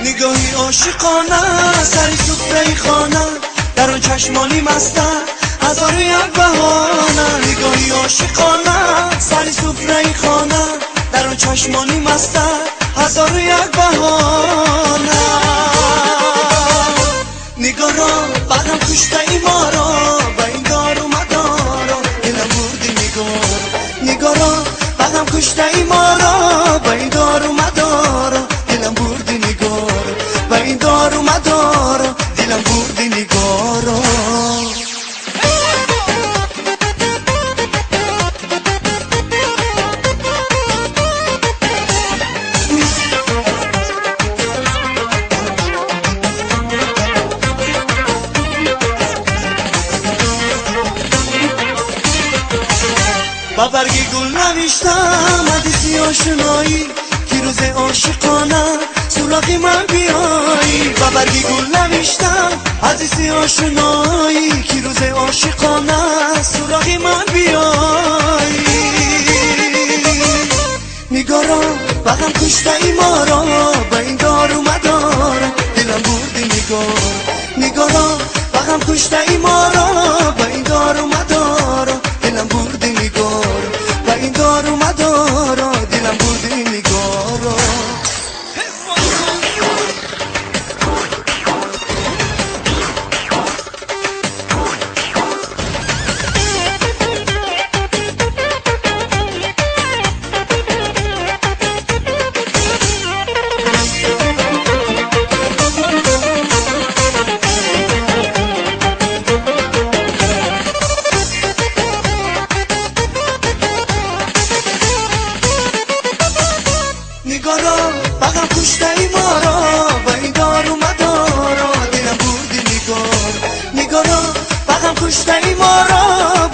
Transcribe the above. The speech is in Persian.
نگاهی عاشقانه سری سفره خانه در اون چشمانی مستن هزار و یک بهانه. نگاهی عاشقانه سری سفره خانه در اون چشمانی مستن هزار و یک بهانه. نگاه را بعدم کشته ای ما را به این دار و مدارا دلم بردی نگاه را بعدم کشته ای ما را به این دار و مدارا دلم بردی نگاه و این دار و مدارا دلم بردی نگاه را. با برگی گل نوشتم حدیثی آشنایی که روز عاشقانه سراغی من بیایی. با برگی گل نوشتم حدیثی آشنایی که روز عاشقانه سراغی من بیایی. نگاه را بعدم کشته ای ما را به این دار و مدار دلم بردی نگاه را بعدم کشته ای ما را به این دار و مدار دلم بردی نگاه و این دار و مدار دلم بردی نگاه را. نگاه را بغم کشته ای ما را و این دار و مدارا دلم بردی نگاه را بغم کشته ای ما را